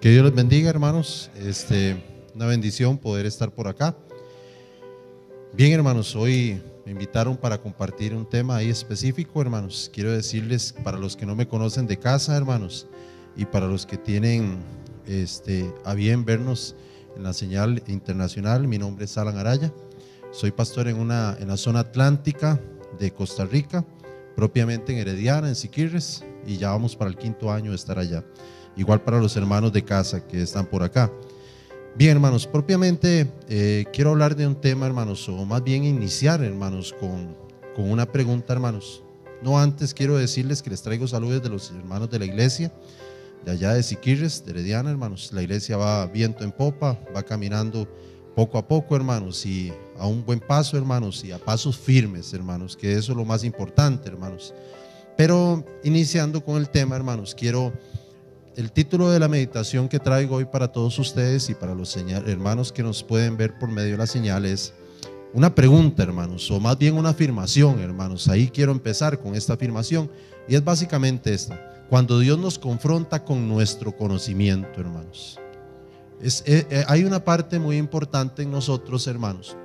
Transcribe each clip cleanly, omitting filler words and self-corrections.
Que Dios les bendiga, hermanos. Una bendición poder estar por acá. Bien, hermanos, hoy me invitaron para compartir un tema ahí específico, hermanos. Quiero decirles, para los que no me conocen de casa, hermanos, y para los que tienen a bien vernos en la señal internacional, mi nombre es Alan Araya. Soy pastor en la zona atlántica de Costa Rica, propiamente en Herediana, en Siquirres, y ya vamos para el 5º año de estar allá. Igual para los hermanos de casa que están por acá. Bien, hermanos, propiamente quiero hablar de un tema, hermanos, o más bien iniciar, hermanos, con una pregunta, hermanos. No antes quiero decirles que les traigo saludos de los hermanos de la iglesia, de allá de Siquirres, de Herediana, hermanos. La iglesia va viento en popa, va caminando poco a poco, hermanos, y a un buen paso, hermanos, y a pasos firmes, hermanos, que eso es lo más importante, hermanos. Pero iniciando con el tema, hermanos, el título de la meditación que traigo hoy para todos ustedes y para los hermanos que nos pueden ver por medio de la señal es una pregunta, hermanos, o más bien una afirmación, hermanos. Ahí quiero empezar con esta afirmación y es básicamente esta: cuando Dios nos confronta con nuestro conocimiento, hermanos. Hay una parte muy importante en nosotros, hermanos.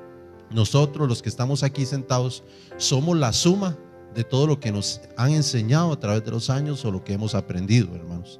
Nosotros, los que estamos aquí sentados, somos la suma de todo lo que nos han enseñado a través de los años o lo que hemos aprendido, hermanos.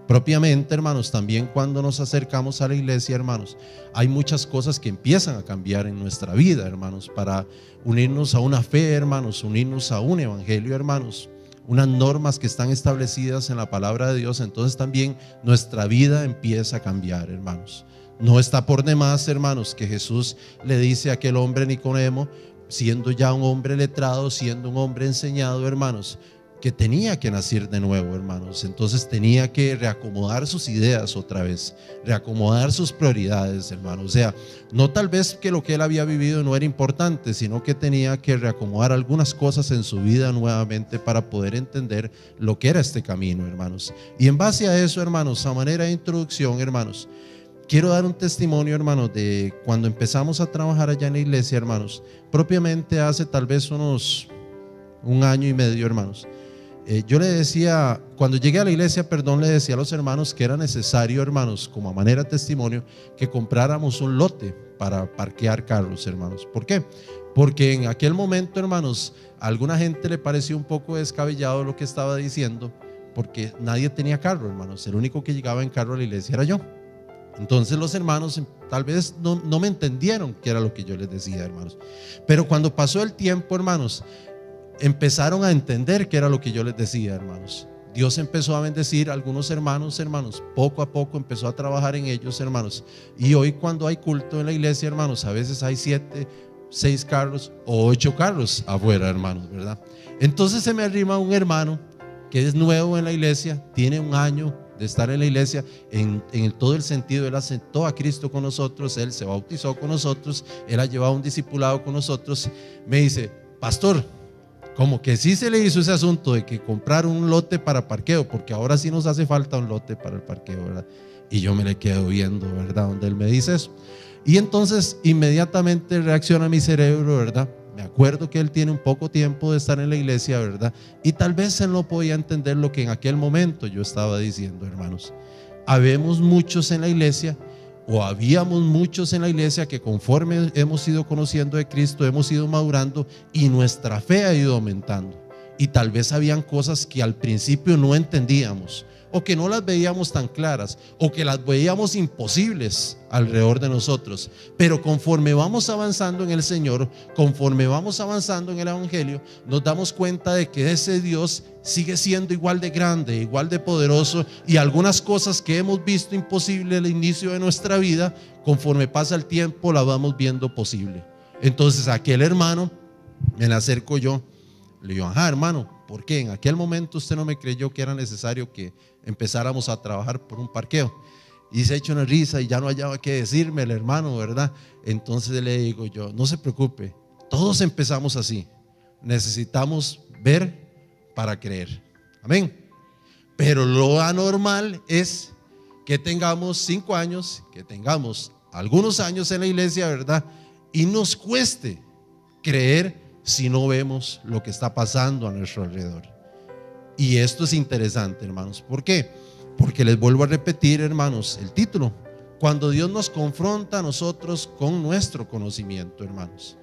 Propiamente, hermanos, también cuando nos acercamos a la iglesia, hermanos, hay muchas cosas que empiezan a cambiar en nuestra vida, hermanos, para unirnos a una fe, hermanos, unirnos a un evangelio, hermanos, unas normas que están establecidas en la palabra de Dios. Entonces también nuestra vida empieza a cambiar, hermanos. No está por demás, hermanos, que Jesús le dice a aquel hombre Nicodemo, siendo ya un hombre letrado, siendo un hombre enseñado, hermanos, que tenía que nacer de nuevo, hermanos. Entonces tenía que reacomodar sus ideas otra vez, reacomodar sus prioridades, hermanos. O sea, no tal vez que lo que él había vivido no era importante, sino que tenía que reacomodar algunas cosas en su vida nuevamente para poder entender lo que era este camino, hermanos. Y en base a eso, hermanos, a manera de introducción, hermanos, quiero dar un testimonio, hermanos, de cuando empezamos a trabajar allá en la iglesia, hermanos, propiamente hace tal vez unos 1 año y medio, hermanos. Yo le decía, cuando llegué a la iglesia, le decía a los hermanos que era necesario, hermanos, como a manera de testimonio, que compráramos un lote para parquear carros, hermanos. ¿Por qué? Porque en aquel momento, hermanos, a alguna gente le pareció un poco descabellado lo que estaba diciendo, porque nadie tenía carro, hermanos. El único que llegaba en carro a la iglesia era yo. Entonces los hermanos tal vez no me entendieron qué era lo que yo les decía, hermanos. Pero cuando pasó el tiempo, hermanos, empezaron a entender qué era lo que yo les decía, hermanos. Dios empezó a bendecir a algunos hermanos, poco a poco empezó a trabajar en ellos, hermanos. Y hoy cuando hay culto en la iglesia, hermanos, a veces hay 7, 6 carros o 8 carros afuera, hermanos, ¿verdad? Entonces se me arrima un hermano que es nuevo en la iglesia, tiene 1 año de estar en la iglesia, en todo el sentido. Él aceptó a Cristo con nosotros, él se bautizó con nosotros, él ha llevado un discipulado con nosotros. Me dice: pastor, como que sí se le hizo ese asunto de que comprar un lote para parqueo, porque ahora sí nos hace falta un lote para el parqueo, ¿verdad? Y yo me le quedo viendo, ¿verdad? Donde él me dice eso. Y entonces inmediatamente reacciona mi cerebro, ¿verdad? Me acuerdo que él tiene un poco tiempo de estar en la iglesia, ¿verdad? Y tal vez él no podía entender lo que en aquel momento yo estaba diciendo, hermanos. Habemos muchos en la iglesia, o habíamos muchos en la iglesia, que conforme hemos ido conociendo de Cristo, hemos ido madurando y nuestra fe ha ido aumentando. Y tal vez habían cosas que al principio no entendíamos, o que no las veíamos tan claras, o que las veíamos imposibles alrededor de nosotros. Pero conforme vamos avanzando en el Señor, conforme vamos avanzando en el evangelio, nos damos cuenta de que ese Dios sigue siendo igual de grande, igual de poderoso, y algunas cosas que hemos visto imposible al inicio de nuestra vida, conforme pasa el tiempo las vamos viendo posible. Entonces aquel hermano, me le acerco yo, le digo: ajá, hermano, ¿por qué en aquel momento usted no me creyó que era necesario que empezáramos a trabajar por un parqueo? Y se echó una risa y ya no hallaba qué decirme el hermano, ¿verdad? Entonces le digo yo: no se preocupe, todos empezamos así. Necesitamos ver para creer. Amén. Pero lo anormal es que tengamos 5 años, que tengamos algunos años en la iglesia, ¿verdad? Y nos cueste creer si no vemos lo que está pasando a nuestro alrededor. Y esto es interesante, hermanos. ¿Por qué? Porque les vuelvo a repetir, hermanos, el título: cuando Dios nos confronta a nosotros con nuestro conocimiento, hermanos.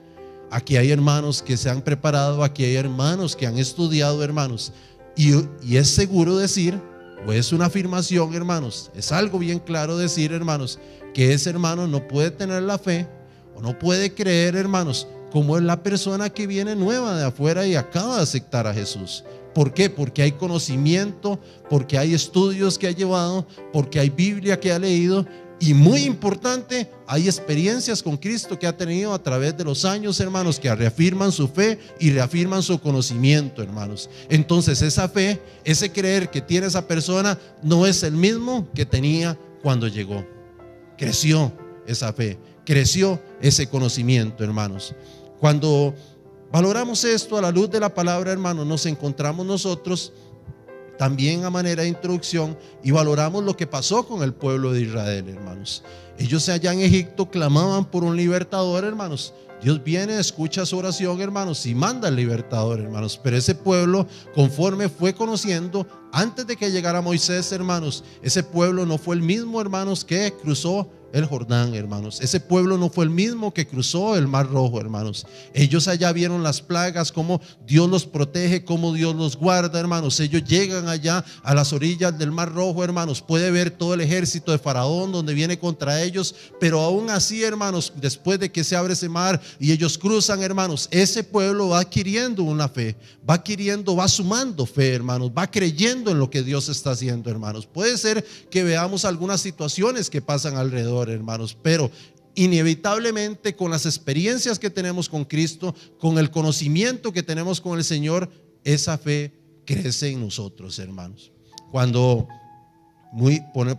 Aquí hay hermanos que se han preparado, aquí hay hermanos que han estudiado, hermanos, y es seguro decir, o es una afirmación, hermanos, es algo bien claro decir, hermanos, que ese hermano no puede tener la fe o no puede creer, hermanos, como es la persona que viene nueva de afuera y acaba de aceptar a Jesús. ¿Por qué? Porque hay conocimiento, porque hay estudios que ha llevado, porque hay Biblia que ha leído, y muy importante, hay experiencias con Cristo que ha tenido a través de los años, hermanos, que reafirman su fe y reafirman su conocimiento, hermanos. Entonces esa fe, ese creer que tiene esa persona no es el mismo que tenía cuando llegó. Creció esa fe, creció ese conocimiento, hermanos. Cuando valoramos esto a la luz de la palabra, hermanos, nos encontramos nosotros también a manera de introducción y valoramos lo que pasó con el pueblo de Israel, hermanos. Ellos allá en Egipto clamaban por un libertador, hermanos. Dios viene, escucha su oración, hermanos, y manda al libertador, hermanos. Pero ese pueblo, conforme fue conociendo, antes de que llegara Moisés, hermanos, ese pueblo no fue el mismo, hermanos, que cruzó el Jordán, hermanos. Ese pueblo no fue el mismo que cruzó el Mar Rojo, hermanos. Ellos allá vieron las plagas, cómo Dios los protege, cómo Dios los guarda, hermanos. Ellos llegan allá a las orillas del Mar Rojo, hermanos. Puede ver todo el ejército de Faraón donde viene contra ellos, pero aún así, hermanos, después de que se abre ese mar y ellos cruzan, hermanos, ese pueblo va adquiriendo una fe, va sumando fe, hermanos, va creyendo en lo que Dios está haciendo, hermanos. Puede ser que veamos algunas situaciones que pasan alrededor, hermanos, pero inevitablemente con las experiencias que tenemos con Cristo, con el conocimiento que tenemos con el Señor, esa fe crece en nosotros, hermanos.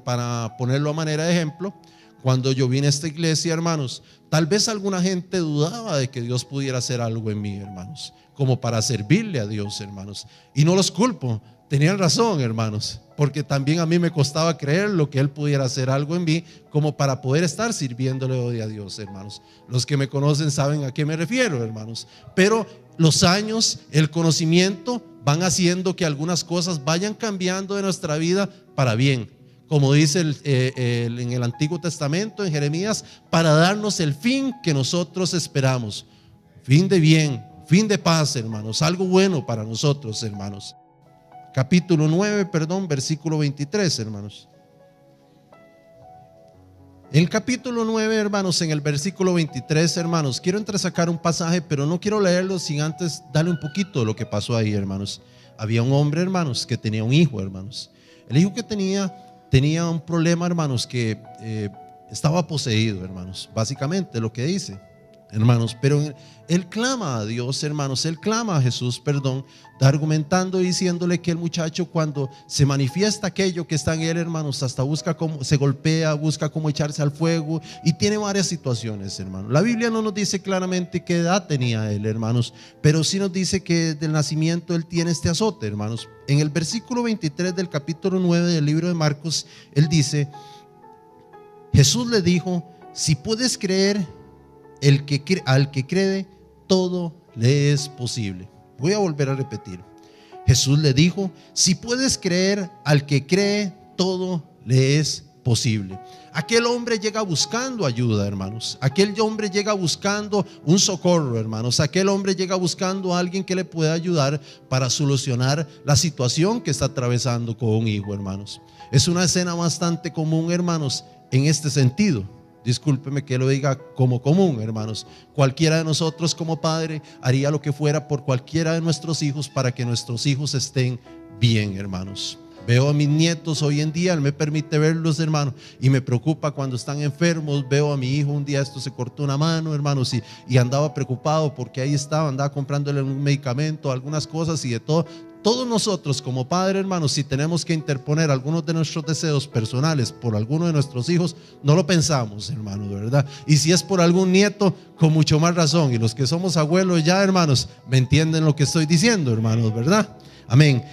Para ponerlo a manera de ejemplo, cuando yo vine a esta iglesia, hermanos, tal vez alguna gente dudaba de que Dios pudiera hacer algo en mí, hermanos, como para servirle a Dios, hermanos, y no los culpo. Tenían razón, hermanos, porque también a mí me costaba creer lo que Él pudiera hacer algo en mí como para poder estar sirviéndole hoy a Dios, hermanos. Los que me conocen saben a qué me refiero, hermanos. Pero los años, el conocimiento van haciendo que algunas cosas vayan cambiando de nuestra vida para bien. Como dice en el Antiguo Testamento, en Jeremías, para darnos el fin que nosotros esperamos. Fin de bien, fin de paz, hermanos. Algo bueno para nosotros, hermanos. Capítulo 9, versículo 23, hermanos. En el capítulo 9, hermanos, en el versículo 23, hermanos, quiero entresacar un pasaje, pero no quiero leerlo sin antes darle un poquito de lo que pasó ahí, hermanos. Había un hombre, hermanos, que tenía un hijo, hermanos. El hijo que tenía un problema, hermanos, que estaba poseído, hermanos. Básicamente lo que dice, hermanos, pero él clama a Dios, hermanos, él clama a Jesús, argumentando y diciéndole que el muchacho, cuando se manifiesta aquello que está en él, hermanos, hasta busca cómo, se golpea, busca cómo echarse al fuego y tiene varias situaciones, hermanos. La Biblia no nos dice claramente qué edad tenía él, hermanos, pero sí nos dice que desde el nacimiento él tiene este azote, hermanos. En el versículo 23 del capítulo 9 del libro de Marcos, él dice: Jesús le dijo, si puedes creer, al que cree, todo le es posible. Voy a volver a repetir. Jesús le dijo, si puedes creer, al que cree, todo le es posible. Aquel hombre llega buscando ayuda, hermanos. Aquel hombre llega buscando un socorro, hermanos. Aquel hombre llega buscando a alguien que le pueda ayudar para solucionar la situación que está atravesando con un hijo, hermanos. Es una escena bastante común, hermanos, en este sentido. Discúlpeme que lo diga como común, hermanos. Cualquiera de nosotros como padre haría lo que fuera por cualquiera de nuestros hijos para que nuestros hijos estén bien, hermanos. Veo a mis nietos hoy en día, Él me permite verlos, hermanos, y me preocupa cuando están enfermos. Veo a mi hijo, un día se cortó una mano, hermanos, y andaba preocupado porque ahí andaba comprándole un medicamento, algunas cosas y de todo. Todos nosotros como padres, hermanos, si tenemos que interponer algunos de nuestros deseos personales por alguno de nuestros hijos, no lo pensamos, hermanos, de verdad. Y si es por algún nieto, con mucho más razón. Y los que somos abuelos ya, hermanos, me entienden lo que estoy diciendo, hermanos, ¿verdad? Amén.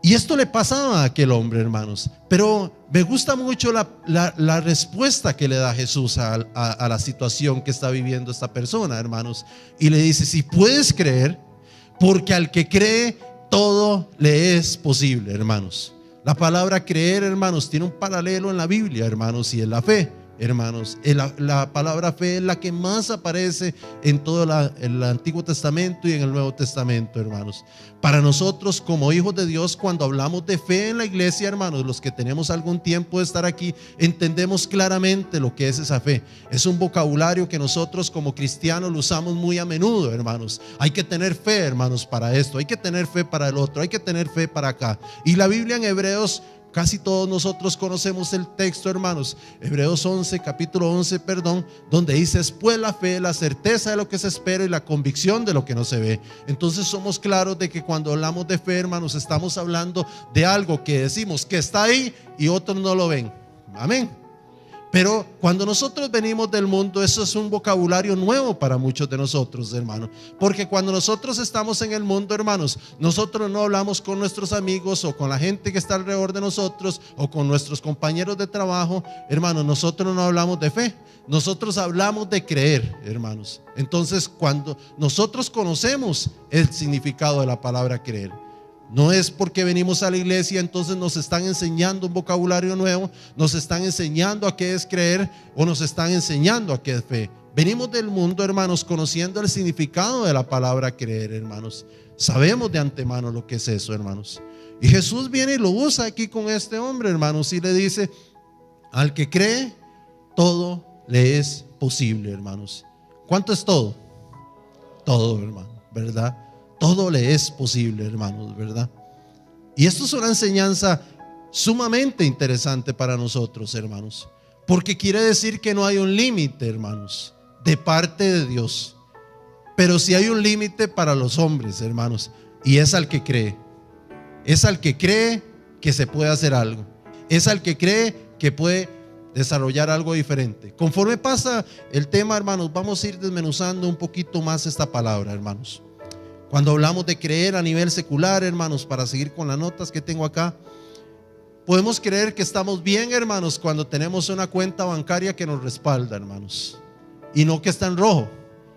Y esto le pasaba a aquel hombre, hermanos. Pero me gusta mucho la respuesta que le da Jesús a la situación que está viviendo esta persona, hermanos. Y le dice, si puedes creer, porque al que cree, todo le es posible, hermanos. La palabra creer, hermanos, tiene un paralelo en la Biblia, hermanos, y en la fe. Hermanos, la palabra fe es la que más aparece en todo el Antiguo Testamento y en el Nuevo Testamento, hermanos. Para nosotros como hijos de Dios, cuando hablamos de fe en la iglesia, hermanos, los que tenemos algún tiempo de estar aquí, entendemos claramente lo que es esa fe. Es un vocabulario que nosotros como cristianos lo usamos muy a menudo, hermanos. Hay que tener fe, hermanos, para esto, hay que tener fe para el otro, hay que tener fe para acá. Y la Biblia en Hebreos, casi todos nosotros conocemos el texto, hermanos. Hebreos 11, capítulo 11, donde dice: es pues la fe, la certeza de lo que se espera y la convicción de lo que no se ve. Entonces somos claros de que cuando hablamos de fe, hermanos, estamos hablando de algo que decimos que está ahí y otros no lo ven. Amén. Pero cuando nosotros venimos del mundo, eso es un vocabulario nuevo para muchos de nosotros, hermanos. Porque cuando nosotros estamos en el mundo, hermanos, nosotros no hablamos con nuestros amigos o con la gente que está alrededor de nosotros o con nuestros compañeros de trabajo, hermanos. Nosotros no hablamos de fe, nosotros hablamos de creer, hermanos. Entonces, cuando nosotros conocemos el significado de la palabra creer, no es porque venimos a la iglesia entonces nos están enseñando un vocabulario nuevo, nos están enseñando a qué es creer o nos están enseñando a qué es fe. Venimos del mundo, hermanos, conociendo el significado de la palabra creer, hermanos. Sabemos de antemano lo que es eso, hermanos. Y Jesús viene y lo usa aquí con este hombre, hermanos, y le dice: al que cree, todo le es posible, hermanos. ¿Cuánto es todo? Todo, hermano, ¿verdad? Todo le es posible, hermanos, ¿verdad? Y esto es una enseñanza sumamente interesante para nosotros, hermanos, porque quiere decir que no hay un límite, hermanos, de parte de Dios. Pero sí hay un límite para los hombres, hermanos, y es al que cree. Es al que cree que se puede hacer algo. Es al que cree que puede desarrollar algo diferente. Conforme pasa el tema, hermanos, vamos a ir desmenuzando un poquito más esta palabra, hermanos. Cuando hablamos de creer a nivel secular, hermanos, para seguir con las notas que tengo acá, podemos creer que estamos bien, hermanos, cuando tenemos una cuenta bancaria que nos respalda, hermanos, y no que está en rojo,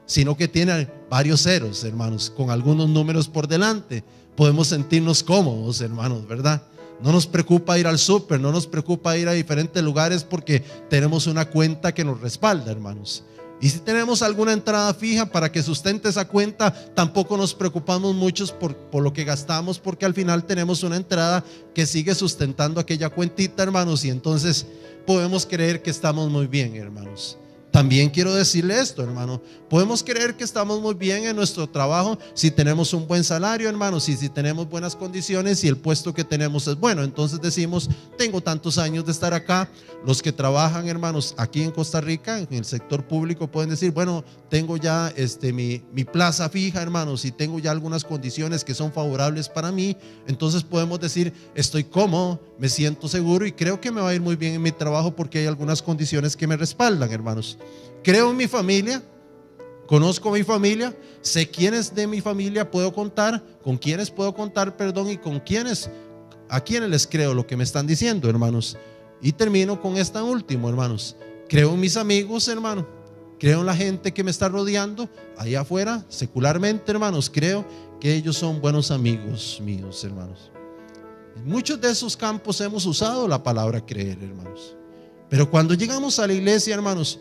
sino que tiene varios ceros, hermanos, con algunos números por delante. Podemos sentirnos cómodos, hermanos, ¿verdad? No nos preocupa ir al súper, no nos preocupa ir a diferentes lugares porque tenemos una cuenta que nos respalda, hermanos. Y si tenemos alguna entrada fija para que sustente esa cuenta, tampoco nos preocupamos mucho por lo que gastamos, porque al final tenemos una entrada que sigue sustentando aquella cuentita, hermanos, y entonces podemos creer que estamos muy bien, hermanos. También quiero decirle esto, hermano: podemos creer que estamos muy bien en nuestro trabajo si tenemos un buen salario, hermanos, y si tenemos buenas condiciones y el puesto que tenemos es bueno. Entonces decimos: tengo tantos años de estar acá. Los que trabajan, hermanos, aquí en Costa Rica, en el sector público, pueden decir: bueno, tengo ya mi plaza fija, hermanos, y tengo ya algunas condiciones que son favorables para mí. Entonces podemos decir: estoy cómodo, me siento seguro y creo que me va a ir muy bien en mi trabajo porque hay algunas condiciones que me respaldan, hermanos. Creo en mi familia, conozco a mi familia, sé quiénes de mi familia puedo contar, con quiénes puedo contar, y con quiénes, a quiénes les creo lo que me están diciendo, hermanos. Y termino con esta última, hermanos: creo en mis amigos, hermano, creo en la gente que me está rodeando allá afuera, secularmente, hermanos, creo que ellos son buenos amigos míos, hermanos. En muchos de esos campos hemos usado la palabra creer, hermanos. Pero cuando llegamos a la iglesia, hermanos,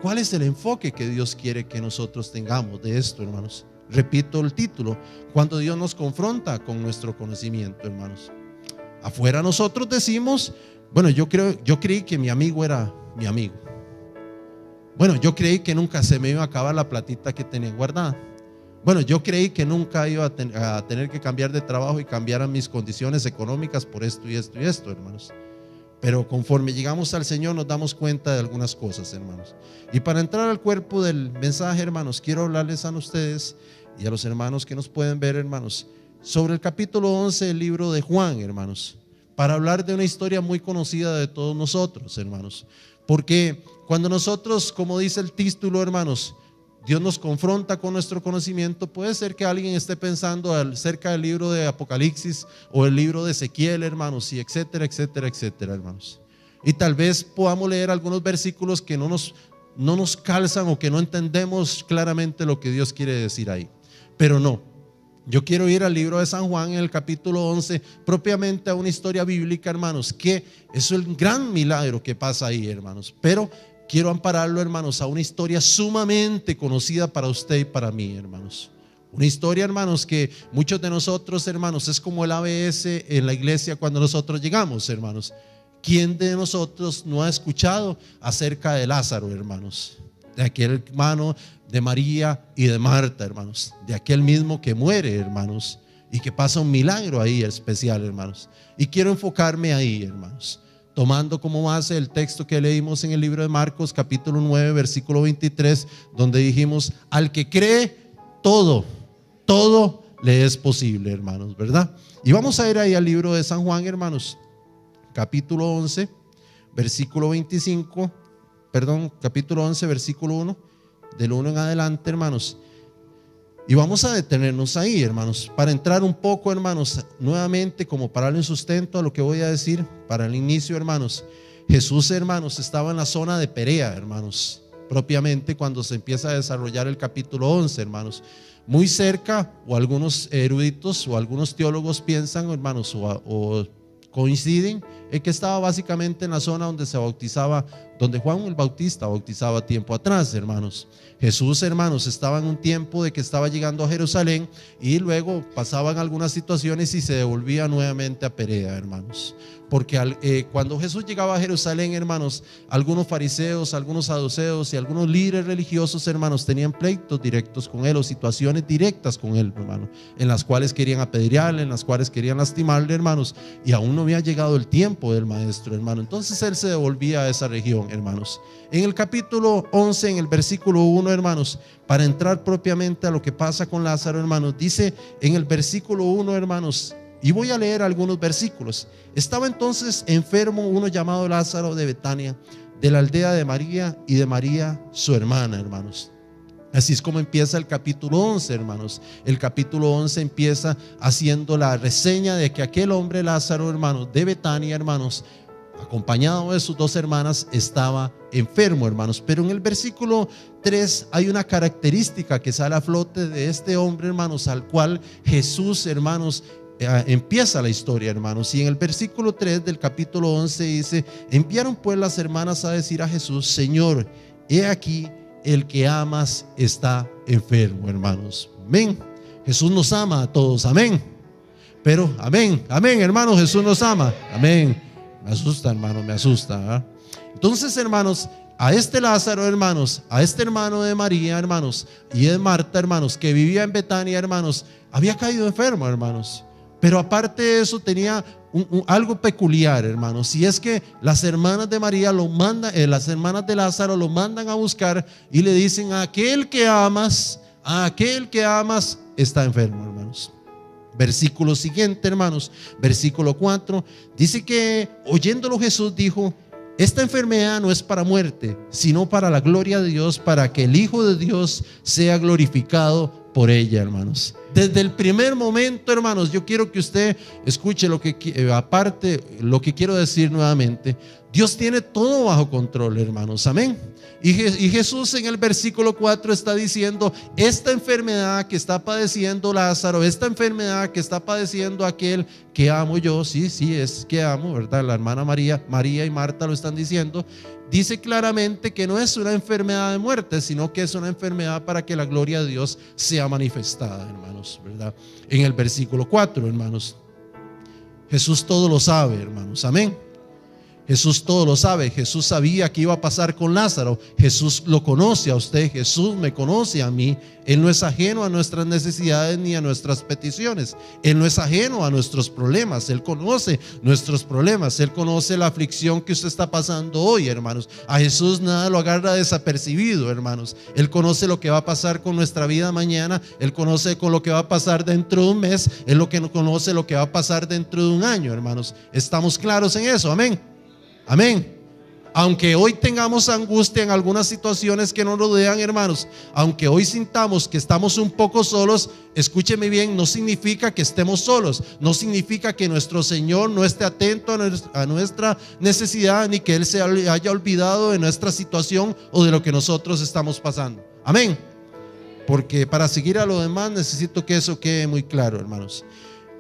¿cuál es el enfoque que Dios quiere que nosotros tengamos de esto, hermanos? Repito el título: cuando Dios nos confronta con nuestro conocimiento, hermanos. Afuera nosotros decimos: bueno, yo creí que mi amigo era mi amigo. Bueno, yo creí que nunca se me iba a acabar la platita que tenía guardada. Bueno, yo creí que nunca iba a tener que cambiar de trabajo y cambiaran mis condiciones económicas por esto y esto y esto, hermanos. Pero conforme llegamos al Señor nos damos cuenta de algunas cosas, hermanos. Y para entrar al cuerpo del mensaje, hermanos, quiero hablarles a ustedes y a los hermanos que nos pueden ver, hermanos, sobre el capítulo 11 del libro de Juan, hermanos, para hablar de una historia muy conocida de todos nosotros, hermanos. Porque cuando nosotros, como dice el título, hermanos, Dios nos confronta con nuestro conocimiento, puede ser que alguien esté pensando acerca del libro de Apocalipsis o el libro de Ezequiel, hermanos, y etcétera, etcétera, etcétera, hermanos. Y tal vez podamos leer algunos versículos que no nos calzan o que no entendemos claramente lo que Dios quiere decir ahí. Pero no, Yo quiero ir al libro de San Juan en el capítulo 11, propiamente a una historia bíblica, hermanos, que es el gran milagro que pasa ahí, hermanos. Pero quiero ampararlo, hermanos, a una historia sumamente conocida para usted y para mí, hermanos. Una historia, hermanos, que muchos de nosotros, hermanos, es como el ABS en la iglesia cuando nosotros llegamos, hermanos. ¿Quién de nosotros no ha escuchado acerca de Lázaro, hermanos? De aquel hermano de María y de Marta, hermanos. De aquel mismo que muere, hermanos, y que pasa un milagro ahí especial, hermanos. Y quiero enfocarme ahí, hermanos, tomando como base el texto que leímos en el libro de Marcos, capítulo 9, versículo 23, donde dijimos: al que cree, todo le es posible, hermanos, ¿verdad? Y vamos a ir ahí al libro de San Juan, hermanos, capítulo 11, versículo 25, capítulo 11, versículo 1, del 1 en adelante, hermanos. Y vamos a detenernos ahí, hermanos, para entrar un poco, hermanos, nuevamente, como para darle un sustento a lo que voy a decir para el inicio, hermanos. Jesús, hermanos, estaba en la zona de Perea, hermanos, propiamente cuando se empieza a desarrollar el capítulo 11, hermanos. Muy cerca, o algunos eruditos o algunos teólogos piensan, hermanos, o coinciden en que estaba básicamente en la zona donde se bautizaba, donde Juan el Bautista bautizaba tiempo atrás, hermanos. Jesús, hermanos, estaba en un tiempo de que estaba llegando a Jerusalén y luego pasaban algunas situaciones y se devolvía nuevamente a Perea, hermanos. Porque cuando Jesús llegaba a Jerusalén, hermanos, algunos fariseos, algunos saduceos y algunos líderes religiosos, hermanos, tenían pleitos directos con él o situaciones directas con él, hermano, en las cuales querían apedrearle, en las cuales querían lastimarle, hermanos, y aún no había llegado el tiempo del maestro, hermano. Entonces él se devolvía a esa región, hermanos. En el capítulo 11, en el versículo 1, hermanos, para entrar propiamente a lo que pasa con Lázaro, hermanos, dice en el versículo 1, hermanos, y voy a leer algunos versículos. Estaba entonces enfermo uno llamado Lázaro de Betania, de la aldea de María y de María su hermana, hermanos. Así es como empieza el capítulo 11, hermanos. El capítulo 11 empieza haciendo la reseña de que aquel hombre Lázaro, hermanos, de Betania, hermanos, acompañado de sus dos hermanas, estaba enfermo, hermanos. Pero en el versículo 3 hay una característica que sale a flote de este hombre, hermanos, al cual Jesús, hermanos, empieza la historia, hermanos. Y en el versículo 3 del capítulo 11 dice: enviaron pues las hermanas a decir a Jesús: Señor, he aquí el que amas está enfermo, hermanos. Amén. Jesús nos ama a todos, amén. Pero amén, amén, hermanos, Jesús nos ama, amén. Me asusta, hermano, me asusta, ¿eh? Entonces, hermanos, a este Lázaro, hermanos, a este hermano de María, hermanos, y de Marta, hermanos, que vivía en Betania, hermanos, había caído enfermo, hermanos. Pero aparte de eso tenía algo peculiar, hermanos, y es que las hermanas de María lo mandan, las hermanas de Lázaro lo mandan a buscar y le dicen: aquel que amas está enfermo, hermanos. Versículo siguiente, hermanos, versículo 4, dice que oyéndolo Jesús dijo: esta enfermedad no es para muerte, sino para la gloria de Dios, para que el Hijo de Dios sea glorificado por ella, hermanos. Desde el primer momento, hermanos, yo quiero que usted escuche lo que quiero decir nuevamente. Dios tiene todo bajo control, hermanos, amén. Y Jesús en el versículo 4 está diciendo: esta enfermedad que está padeciendo Lázaro, esta enfermedad que está padeciendo aquel que amo yo, sí, es que amo, ¿verdad? La hermana María y Marta lo están diciendo. Dice claramente que no es una enfermedad de muerte, sino que es una enfermedad para que la gloria de Dios sea manifestada, hermanos, ¿verdad? En el versículo 4, hermanos, Jesús todo lo sabe, hermanos, amén. Jesús todo lo sabe. Jesús sabía qué iba a pasar con Lázaro. Jesús lo conoce a usted, Jesús me conoce a mí. Él no es ajeno a nuestras necesidades ni a nuestras peticiones. Él no es ajeno a nuestros problemas. Él conoce nuestros problemas. Él conoce la aflicción que usted está pasando hoy, hermanos. A Jesús nada lo agarra desapercibido, hermanos. Él conoce lo que va a pasar con nuestra vida mañana. Él conoce con lo que va a pasar dentro de un mes. Él conoce lo que va a pasar dentro de un año, hermanos. ¿Estamos claros en eso? Amén. Amén. Aunque hoy tengamos angustia en algunas situaciones que nos rodean, hermanos, aunque hoy sintamos que estamos un poco solos, escúcheme bien, no significa que estemos solos, no significa que nuestro Señor no esté atento a nuestra necesidad, ni que Él se haya olvidado de nuestra situación o de lo que nosotros estamos pasando. Amén. porque para seguir a lo demás necesito que eso quede muy claro, hermanos.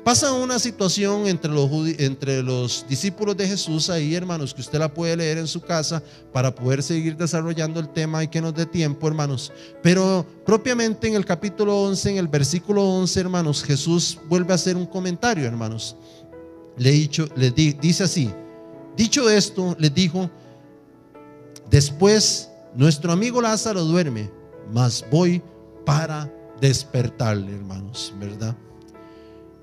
Pasa una situación entre los discípulos de Jesús ahí, hermanos, que usted la puede leer en su casa para poder seguir desarrollando el tema y que nos dé tiempo, hermanos. Pero propiamente en el capítulo 11, en el versículo 11, hermanos, Jesús vuelve a hacer un comentario, hermanos. Dice así: dicho esto, les dijo: después nuestro amigo Lázaro duerme, mas voy para despertarle, hermanos, ¿verdad?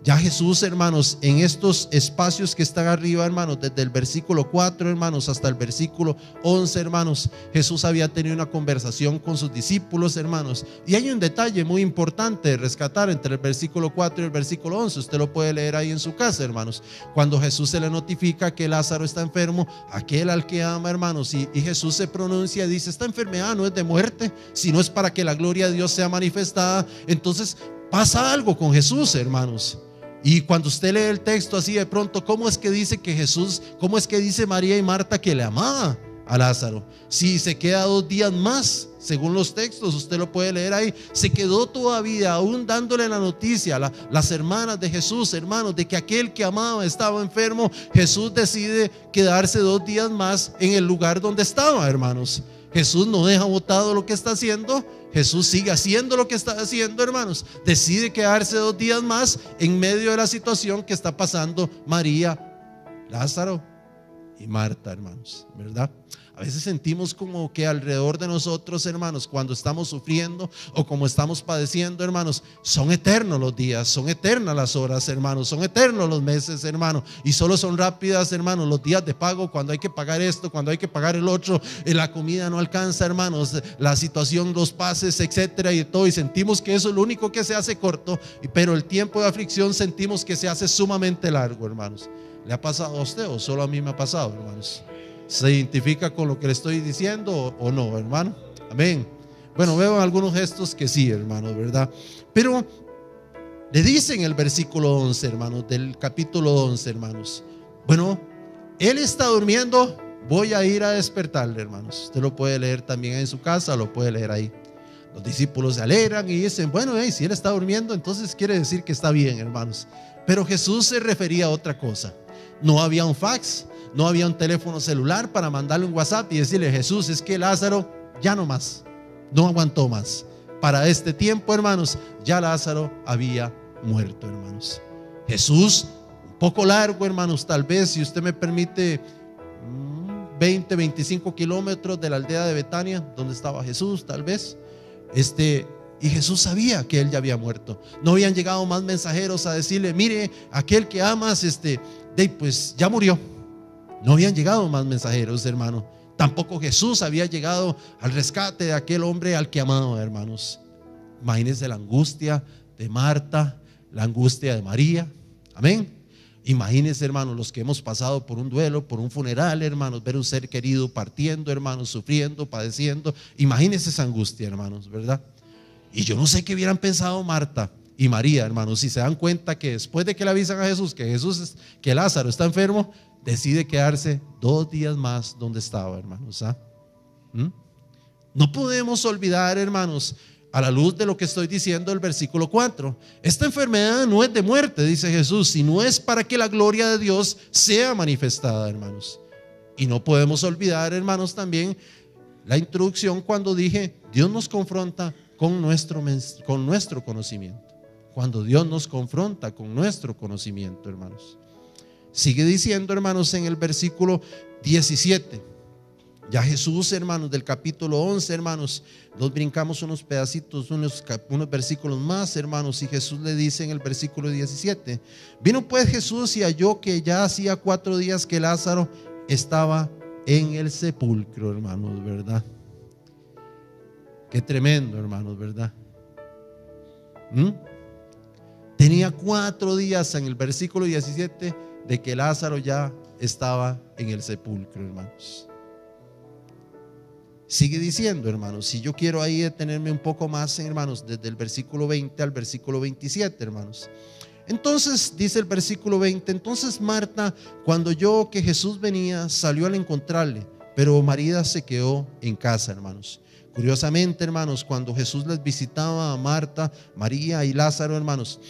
Ya Jesús, hermanos, en estos espacios que están arriba, hermanos, desde el versículo 4, hermanos, hasta el versículo 11, hermanos, Jesús había tenido una conversación con sus discípulos, hermanos. Y hay un detalle muy importante de rescatar entre el versículo 4 y el versículo 11. Usted lo puede leer ahí en su casa, hermanos. Cuando Jesús se le notifica que Lázaro está enfermo, aquel al que ama, hermanos, y Jesús se pronuncia y dice: esta enfermedad no es de muerte, sino es para que la gloria de Dios sea manifestada. Entonces pasa algo con Jesús, hermanos. Y cuando usted lee el texto así de pronto, ¿cómo es que dice que Jesús, cómo es que dice María y Marta que le amaba a Lázaro? Si se queda 2 días más, según los textos, usted lo puede leer ahí, se quedó todavía aún dándole la noticia a las hermanas de Jesús, hermanos, de que aquel que amaba estaba enfermo. Jesús decide quedarse 2 días más en el lugar donde estaba, hermanos. Jesús no deja botado lo que está haciendo. Jesús sigue haciendo lo que está haciendo, hermanos. Decide quedarse 2 días más en medio de la situación que está pasando María, Lázaro y Marta, hermanos, ¿verdad? A veces sentimos como que alrededor de nosotros, hermanos, cuando estamos sufriendo o como estamos padeciendo, hermanos, son eternos los días, son eternas las horas, hermanos, son eternos los meses, hermanos, y solo son rápidas, hermanos, los días de pago, cuando hay que pagar esto, cuando hay que pagar el otro, la comida no alcanza, hermanos, la situación, los pases, etcétera, y todo, y sentimos que eso es lo único que se hace corto, pero el tiempo de aflicción sentimos que se hace sumamente largo, hermanos. ¿Le ha pasado a usted o solo a mí me ha pasado, hermanos? ¿Se identifica con lo que le estoy diciendo o no, hermano? Amén. Bueno, veo algunos gestos que sí, hermanos, ¿verdad? Pero le dice en el versículo 11, hermanos, del capítulo 11, hermanos: bueno, él está durmiendo, voy a ir a despertarle, hermanos. Usted lo puede leer también en su casa, lo puede leer ahí. Los discípulos se alegran y dicen: bueno, si él está durmiendo, entonces quiere decir que está bien, hermanos. Pero Jesús se refería a otra cosa. No había un fax, no había un teléfono celular para mandarle un WhatsApp y decirle: Jesús, es que Lázaro ya no más, no aguantó más. Para este tiempo, hermanos, ya Lázaro había muerto, hermanos. Jesús, un poco largo, hermanos, tal vez, si usted me permite, 20, 25 kilómetros de la aldea de Betania, donde estaba Jesús, tal vez. Y Jesús sabía que él ya había muerto. No habían llegado más mensajeros a decirle: mire, aquel que amas, pues ya murió. No habían llegado más mensajeros, hermano. Tampoco Jesús había llegado al rescate de aquel hombre al que amaba, hermanos. Imagínense la angustia de Marta, la angustia de María. Amén. Imagínense, hermanos, los que hemos pasado por un duelo, por un funeral, hermanos, ver un ser querido partiendo, hermanos, sufriendo, padeciendo. Imagínense esa angustia, hermanos, ¿verdad? Y yo no sé qué hubieran pensado Marta y María, hermanos, si se dan cuenta que después de que le avisan a Jesús que Lázaro está enfermo, decide quedarse 2 días más donde estaba, hermanos. No podemos olvidar, hermanos, a la luz de lo que estoy diciendo, el versículo 4: esta enfermedad no es de muerte, dice Jesús, sino es para que la gloria de Dios sea manifestada, hermanos. Y no podemos olvidar, hermanos, también la introducción cuando dije: Dios nos confronta con nuestro conocimiento. Cuando Dios nos confronta con nuestro conocimiento, hermanos. Sigue diciendo, hermanos, en el versículo 17. Ya Jesús, hermanos, del capítulo 11, hermanos, nos brincamos unos pedacitos, unos versículos más, hermanos, y Jesús le dice en el versículo 17: vino pues Jesús y halló que ya hacía 4 días que Lázaro estaba en el sepulcro, hermanos, ¿verdad? Qué tremendo, hermanos, ¿verdad? Tenía 4 días en el versículo 17 de que Lázaro ya estaba en el sepulcro, hermanos. Sigue diciendo, hermanos, si yo quiero ahí detenerme un poco más, hermanos, desde el versículo 20 al versículo 27, hermanos. Entonces dice el versículo 20: entonces Marta, cuando oyó que Jesús venía, salió al encontrarle, pero María se quedó en casa, hermanos. Curiosamente, hermanos, cuando Jesús les visitaba a Marta, María y Lázaro, hermanos,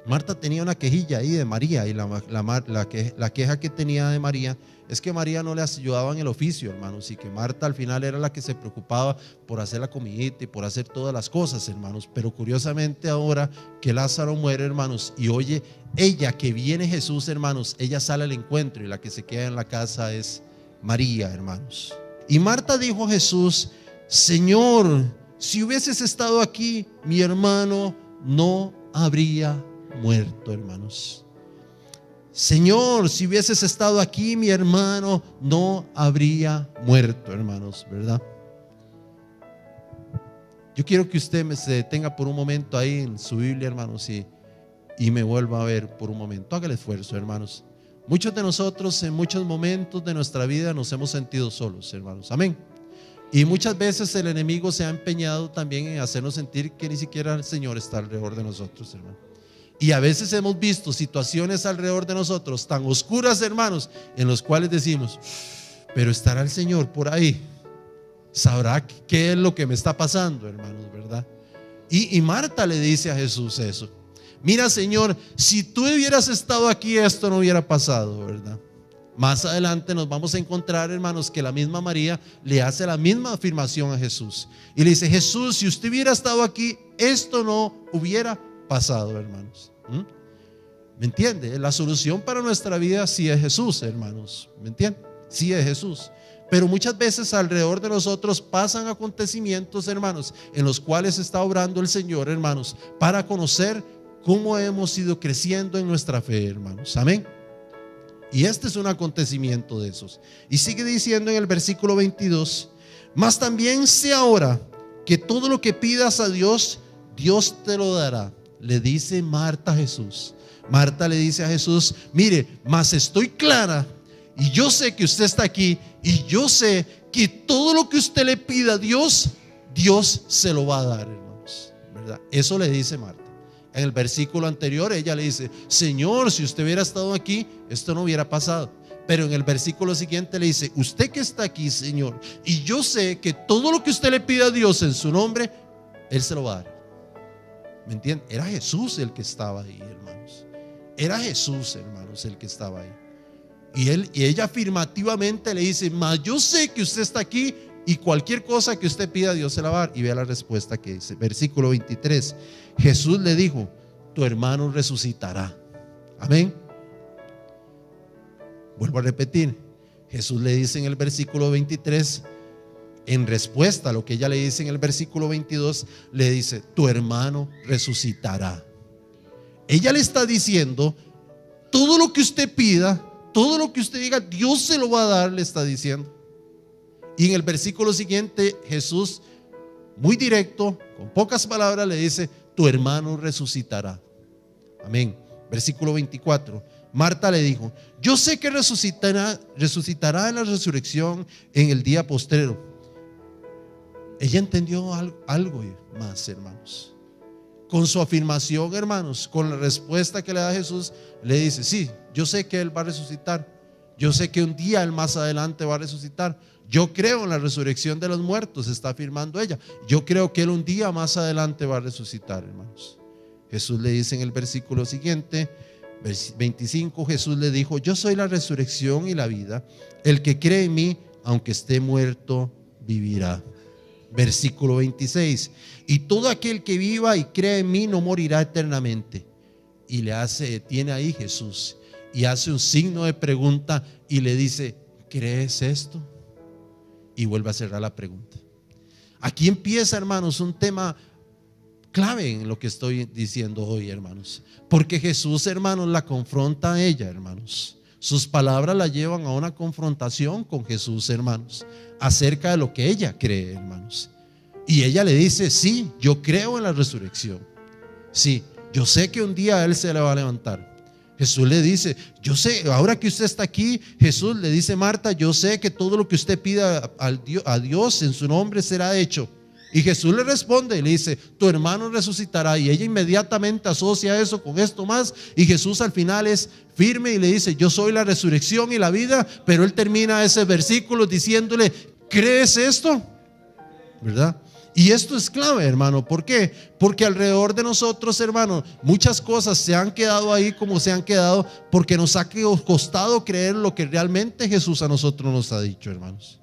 Marta tenía una quejilla ahí de María, y la queja que tenía de María es que María no le ayudaba en el oficio, hermanos, y que Marta al final era la que se preocupaba por hacer la comidita y por hacer todas las cosas, hermanos. Pero curiosamente, ahora que Lázaro muere, hermanos, y oye, ella que viene Jesús, hermanos, ella sale al encuentro, y la que se queda en la casa es María, hermanos. Y Marta dijo a Jesús: Señor, si hubieses estado aquí, mi hermano no habría muerto, hermanos. Señor, si hubieses estado aquí, mi hermano no habría muerto, hermanos, ¿verdad? Yo quiero que usted se detenga por un momento ahí en su Biblia, hermanos, y me vuelva a ver por un momento. Haga el esfuerzo, hermanos. Muchos de nosotros en muchos momentos de nuestra vida nos hemos sentido solos, hermanos. Amén. Y muchas veces el enemigo se ha empeñado también en hacernos sentir que ni siquiera el Señor está alrededor de nosotros, hermanos. Y a veces hemos visto situaciones alrededor de nosotros tan oscuras, hermanos, en los cuales decimos: pero estará el Señor por ahí, sabrá qué es lo que me está pasando, hermanos, ¿verdad? Y Marta le dice a Jesús eso: mira, Señor, si tú hubieras estado aquí, esto no hubiera pasado, ¿verdad? Más adelante nos vamos a encontrar, hermanos, que la misma María le hace la misma afirmación a Jesús y le dice: Jesús, si usted hubiera estado aquí, esto no hubiera pasado, hermanos. ¿Me entiende? La solución para nuestra vida sí es Jesús, hermanos. ¿Me entiende? Sí es Jesús. Pero muchas veces alrededor de nosotros pasan acontecimientos, hermanos, en los cuales está obrando el Señor, hermanos, para conocer cómo hemos ido creciendo en nuestra fe, hermanos. Amén. Y este es un acontecimiento de esos. Y sigue diciendo en el versículo 22: mas también sé ahora que todo lo que pidas a Dios, Dios te lo dará. Le dice Marta a Jesús. Marta le dice a Jesús: mire, mas estoy clara y yo sé que usted está aquí, y yo sé que todo lo que usted le pida a Dios, Dios se lo va a dar, hermanos, ¿verdad? Eso le dice Marta. En el versículo anterior ella le dice: Señor, si usted hubiera estado aquí, esto no hubiera pasado. Pero en el versículo siguiente le dice: usted que está aquí, Señor, y yo sé que todo lo que usted le pida a Dios en su nombre, Él se lo va a dar. ¿Me entienden? Era Jesús el que estaba ahí, hermanos. Era Jesús, hermanos, el que estaba ahí. Y ella afirmativamente le dice: mas yo sé que usted está aquí, y cualquier cosa que usted pida, Dios se la va a dar. Y vea la respuesta que dice, versículo 23. Jesús le dijo: tu hermano resucitará. Amén. Vuelvo a repetir. Jesús le dice en el versículo 23, en respuesta a lo que ella le dice en el versículo 22, le dice: tu hermano resucitará. Ella le está diciendo: todo lo que usted pida, todo lo que usted diga, Dios se lo va a dar, le está diciendo. Y en el versículo siguiente, Jesús, muy directo, con pocas palabras, le dice: tu hermano resucitará. Amén. Versículo 24. Marta le dijo: yo sé que resucitará en la resurrección en el día postrero. Ella entendió algo más, hermanos. Con su afirmación, hermanos, con la respuesta que le da Jesús, le dice: sí, yo sé que Él va a resucitar. Yo sé que un día Él más adelante va a resucitar. Yo creo en la resurrección de los muertos, está afirmando ella. Yo creo que Él un día más adelante va a resucitar, hermanos. Jesús le dice en el versículo siguiente, 25, Jesús le dijo: yo soy la resurrección y la vida. El que cree en mí, aunque esté muerto, vivirá. Versículo 26. Y todo aquel que viva y cree en mí no morirá eternamente. Y tiene ahí Jesús y hace un signo de pregunta y le dice: ¿crees esto? Y vuelve a cerrar la pregunta. Aquí empieza, hermanos, un tema clave en lo que estoy diciendo hoy, hermanos, porque Jesús, hermanos, la confronta a ella, hermanos. Sus palabras la llevan a una confrontación con Jesús, hermanos, acerca de lo que ella cree, hermanos. Y ella le dice: sí, yo creo en la resurrección. Sí, yo sé que un día Él se le va a levantar. Jesús le dice: yo sé, ahora que usted está aquí, Jesús le dice: Marta, yo sé que todo lo que usted pida a Dios en su nombre será hecho. Y Jesús le responde y le dice: tu hermano resucitará. Y ella inmediatamente asocia eso con esto más. Y Jesús al final es firme y le dice: yo soy la resurrección y la vida. Pero Él termina ese versículo diciéndole: ¿crees esto? ¿verdad? Y esto es clave, hermano. ¿Por qué? Porque alrededor de nosotros, hermano, muchas cosas se han quedado ahí como se han quedado porque nos ha costado creer lo que realmente Jesús a nosotros nos ha dicho, hermanos.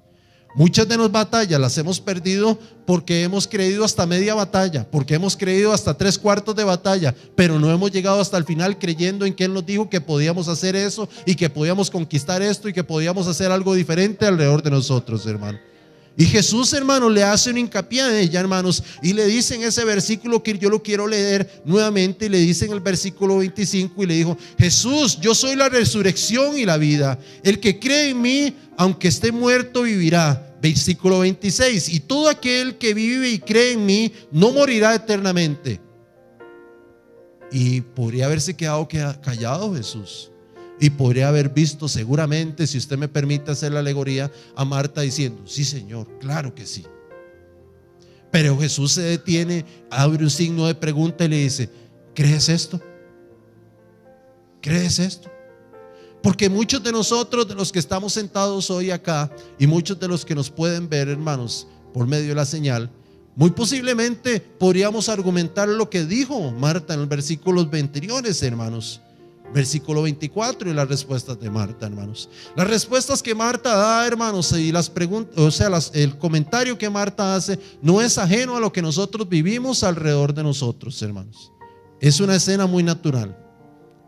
Muchas de las batallas las hemos perdido porque hemos creído hasta media batalla, porque hemos creído hasta 3/4 de batalla, pero no hemos llegado hasta el final creyendo en que Él nos dijo que podíamos hacer eso y que podíamos conquistar esto y que podíamos hacer algo diferente alrededor de nosotros, hermano. Y Jesús, hermano, le hace un hincapié a ella, hermanos, y le dice en ese versículo que yo lo quiero leer nuevamente, y le dice en el versículo 25, y le dijo: Jesús, yo soy la resurrección y la vida. El que cree en mí, aunque esté muerto, vivirá. Versículo 26, y todo aquel que vive y cree en mí no morirá eternamente. Y podría haberse quedado callado Jesús. Y podría haber visto seguramente, si usted me permite hacer la alegoría, a Marta diciendo: sí, Señor, claro que sí. Pero Jesús se detiene, abre un signo de pregunta y le dice: ¿crees esto? ¿Crees esto? Porque muchos de nosotros, de los que estamos sentados hoy acá, y muchos de los que nos pueden ver, hermanos, por medio de la señal, muy posiblemente podríamos argumentar lo que dijo Marta en los versículos anteriores, hermanos. Versículo 24 y las respuestas de Marta, hermanos. Las respuestas que Marta da, hermanos, y las preguntas, o sea, el comentario que Marta hace no es ajeno a lo que nosotros vivimos alrededor de nosotros, hermanos. Es una escena muy natural.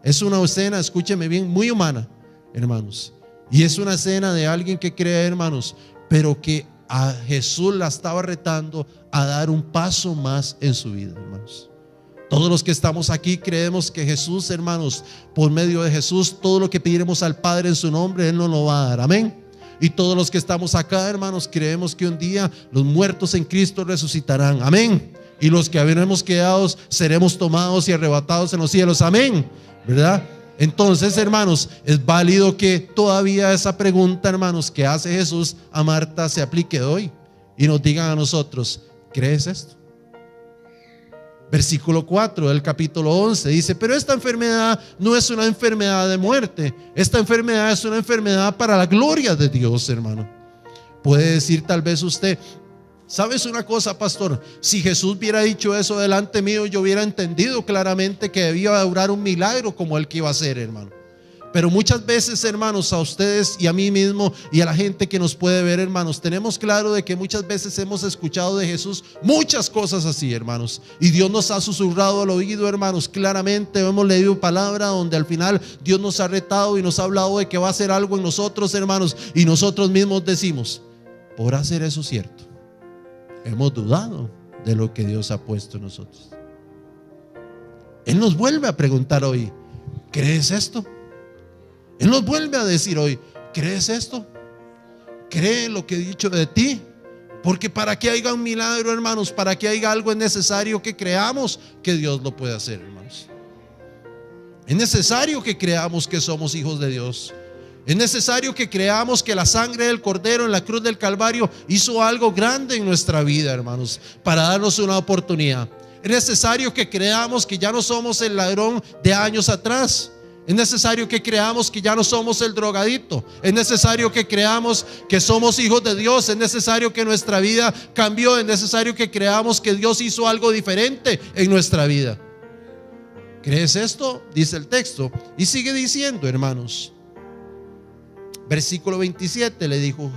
Es una escena, escúcheme bien, muy humana, hermanos. Y es una escena de alguien que cree, hermanos, pero que a Jesús la estaba retando a dar un paso más en su vida, hermanos. Todos los que estamos aquí creemos que Jesús, hermanos, por medio de Jesús, todo lo que pediremos al Padre en su nombre, Él nos lo va a dar, amén. Y todos los que estamos acá, hermanos, creemos que un día los muertos en Cristo resucitarán, amén. Y los que habremos quedado seremos tomados y arrebatados en los cielos, amén, ¿verdad? Entonces, hermanos, es válido que todavía esa pregunta, hermanos, que hace Jesús a Marta se aplique hoy y nos digan a nosotros: ¿crees esto? Versículo 4 del capítulo 11 dice: pero esta enfermedad no es una enfermedad de muerte. Esta enfermedad es una enfermedad para la gloria de Dios, hermano. Puede decir tal vez usted: ¿sabes una cosa, pastor? Si Jesús hubiera dicho eso delante mío, yo hubiera entendido claramente que debía durar un milagro como el que iba a hacer, hermano. Pero muchas veces, hermanos, a ustedes y a mí mismo y a la gente que nos puede ver, hermanos, tenemos claro de que muchas veces hemos escuchado de Jesús muchas cosas así, hermanos, y Dios nos ha susurrado al oído, hermanos, claramente. Hemos leído palabra donde al final Dios nos ha retado y nos ha hablado de que va a hacer algo en nosotros, hermanos, y nosotros mismos decimos: ¿podrá ser eso cierto? Hemos dudado de lo que Dios ha puesto en nosotros. Él nos vuelve a preguntar hoy: ¿crees esto? Él nos vuelve a decir hoy: ¿crees esto? ¿Cree lo que he dicho de ti? Porque para que haya un milagro, hermanos, para que haya algo, es necesario que creamos que Dios lo puede hacer, hermanos. Es necesario que creamos que somos hijos de Dios. Es necesario que creamos que la sangre del Cordero en la cruz del Calvario hizo algo grande en nuestra vida, hermanos, para darnos una oportunidad. Es necesario que creamos que ya no somos el ladrón de años atrás. Es necesario que creamos que ya no somos el drogadito. Es necesario que creamos que somos hijos de Dios. Es necesario que nuestra vida cambió. Es necesario que creamos que Dios hizo algo diferente en nuestra vida. ¿Crees esto? Dice el texto. Y sigue diciendo, hermanos. Versículo 27 le dijo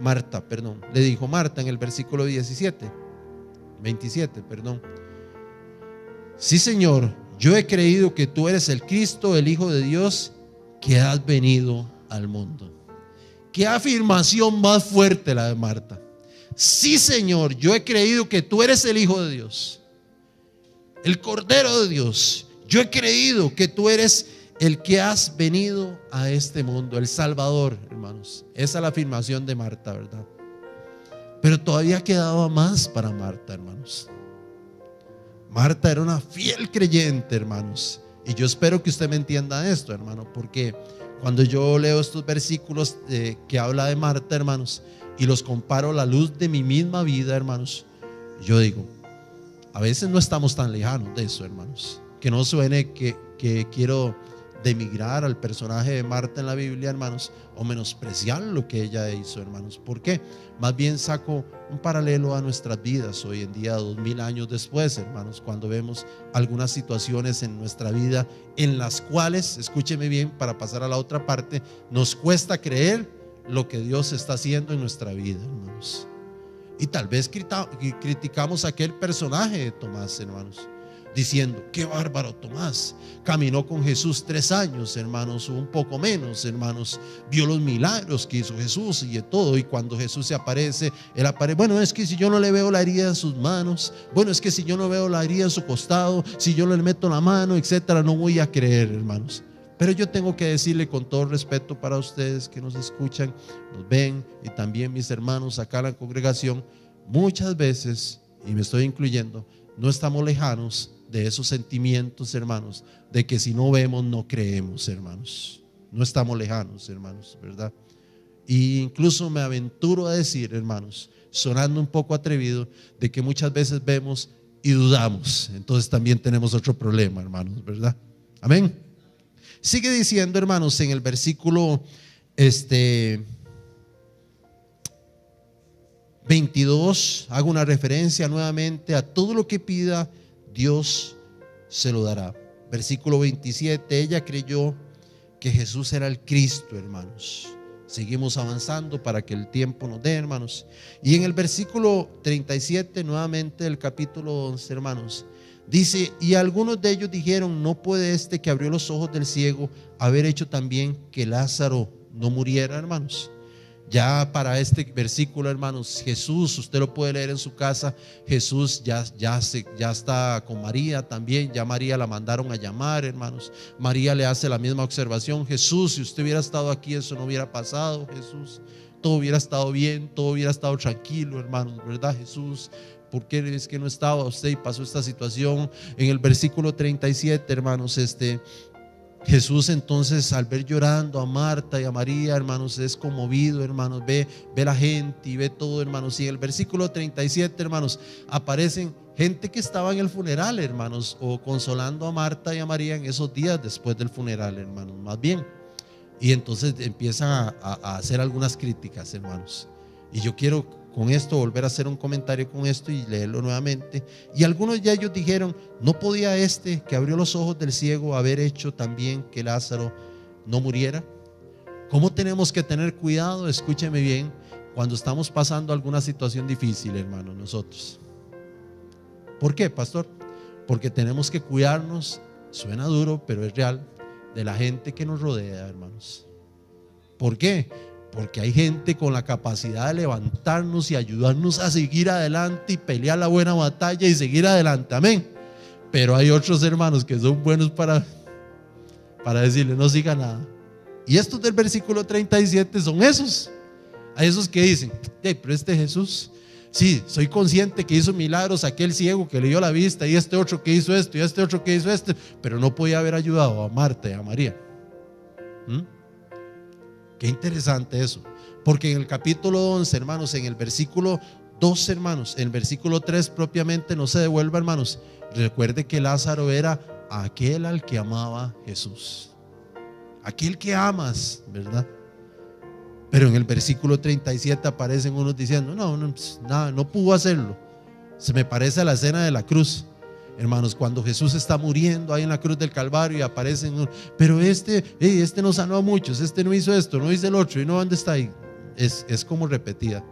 Marta en el versículo 27. Sí, Señor, yo he creído que tú eres el Cristo, el Hijo de Dios, que has venido al mundo. Qué afirmación más fuerte la de Marta. Sí, Señor, yo he creído que tú eres el Hijo de Dios, el Cordero de Dios. Yo he creído que tú eres el que has venido a este mundo, el Salvador, hermanos. Esa es la afirmación de Marta, ¿verdad? Pero todavía quedaba más para Marta, hermanos. Marta era una fiel creyente, hermanos. Y yo espero que usted me entienda esto, hermano, porque cuando yo leo estos versículos que habla de Marta, hermanos, y los comparo a la luz de mi misma vida, hermanos, yo digo: a veces no estamos tan lejanos de eso, hermanos. Que no suene que quiero denigrar al personaje de Marta en la Biblia, hermanos, o menospreciar lo que ella hizo, hermanos. ¿Por qué? Más bien saco un paralelo a nuestras vidas hoy en día, 2000 años después, hermanos, cuando vemos algunas situaciones en nuestra vida en las cuales, escúcheme bien para pasar a la otra parte, nos cuesta creer lo que Dios está haciendo en nuestra vida, hermanos. Y tal vez criticamos a aquel personaje de Tomás, hermanos, diciendo: qué bárbaro Tomás, caminó con Jesús 3 años, hermanos, o un poco menos, hermanos, vio los milagros que hizo Jesús y de todo, y cuando Jesús se aparece, él aparece, bueno, es que si yo no le veo la herida en sus manos, bueno, es que si yo no veo la herida en su costado, si yo le meto la mano, etcétera, no voy a creer, hermanos. Pero yo tengo que decirle con todo respeto para ustedes que nos escuchan, nos ven, y también mis hermanos acá en la congregación, muchas veces, y me estoy incluyendo, no estamos lejanos de esos sentimientos, hermanos, de que si no vemos no creemos, hermanos. No estamos lejanos, hermanos, ¿verdad? Y incluso me aventuro a decir, hermanos, sonando un poco atrevido, de que muchas veces vemos y dudamos. Entonces también tenemos otro problema, hermanos, ¿verdad? Amén. Sigue diciendo, hermanos, en el versículo 22, hago una referencia nuevamente a todo lo que pida, Dios se lo dará. Versículo 27, ella creyó que Jesús era el Cristo, hermanos. Seguimos avanzando para que el tiempo nos dé, hermanos. Y en el versículo 37, nuevamente del capítulo 11, hermanos, dice: y algunos de ellos dijeron: no puede este que abrió los ojos del ciego haber hecho también que Lázaro no muriera, hermanos. Ya para este versículo, hermanos, Jesús, usted lo puede leer en su casa, Jesús ya está con María también. Ya María la mandaron a llamar, hermanos. María le hace la misma observación: Jesús, si usted hubiera estado aquí, eso no hubiera pasado, Jesús. Todo hubiera estado bien, todo hubiera estado tranquilo, hermanos, ¿verdad, Jesús? ¿Por qué es que no estaba usted y pasó esta situación? En el versículo 37, hermanos, Jesús entonces, al ver llorando a Marta y a María, hermanos, es conmovido, hermanos, ve la gente y ve todo, hermanos. Y en el versículo 37, hermanos, aparecen gente que estaba en el funeral, hermanos, o consolando a Marta y a María en esos días después del funeral, hermanos, más bien. Y entonces empiezan a hacer algunas críticas, hermanos. Y yo quiero con esto volver a hacer un comentario con esto y leerlo nuevamente. Y algunos de ellos dijeron: no podía este que abrió los ojos del ciego haber hecho también que Lázaro no muriera. ¿Cómo tenemos que tener cuidado? Escúcheme bien, cuando estamos pasando alguna situación difícil, hermano, nosotros. ¿Por qué, pastor? Porque tenemos que cuidarnos, suena duro, pero es real, de la gente que nos rodea, hermanos. ¿Por qué? Porque hay gente con la capacidad de levantarnos y ayudarnos a seguir adelante y pelear la buena batalla y seguir adelante, amén. Pero hay otros hermanos que son buenos para decirle: no siga nada. Y estos del versículo 37 son esos. A esos que dicen: pero este Jesús, sí, soy consciente que hizo milagros, aquel ciego que le dio la vista, y este otro que hizo esto, y este otro que hizo esto, pero no podía haber ayudado a Marta y a María. Qué interesante eso, porque en el capítulo 11, hermanos, en el versículo 2, hermanos, en el versículo 3 propiamente, no se devuelva, hermanos, recuerde que Lázaro era aquel al que amaba Jesús, aquel que amas, ¿verdad? Pero en el versículo 37 aparecen unos diciendo: no pudo hacerlo. Se me parece a la escena de la cruz, hermanos, cuando Jesús está muriendo ahí en la cruz del Calvario y aparecen: pero este no sanó a muchos, este no hizo esto, no hizo el otro, y no, ¿dónde está ahí? Es como repetida,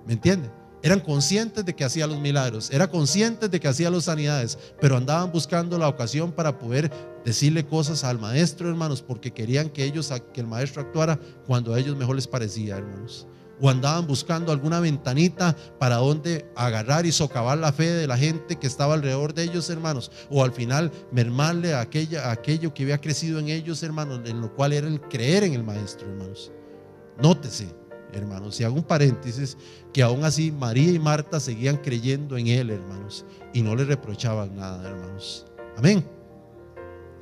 ¿me entienden? Eran conscientes de que hacía los milagros, eran conscientes de que hacía las sanidades, pero andaban buscando la ocasión para poder decirle cosas al maestro, hermanos, porque querían que el maestro actuara cuando a ellos mejor les parecía, hermanos. O andaban buscando alguna ventanita para donde agarrar y socavar la fe de la gente que estaba alrededor de ellos, hermanos, o al final mermarle aquello que había crecido en ellos, hermanos, en lo cual era el creer en el maestro, hermanos. Nótese, hermanos, y hago un paréntesis, que aún así María y Marta seguían creyendo en él, hermanos, y no le reprochaban nada, hermanos. Amén.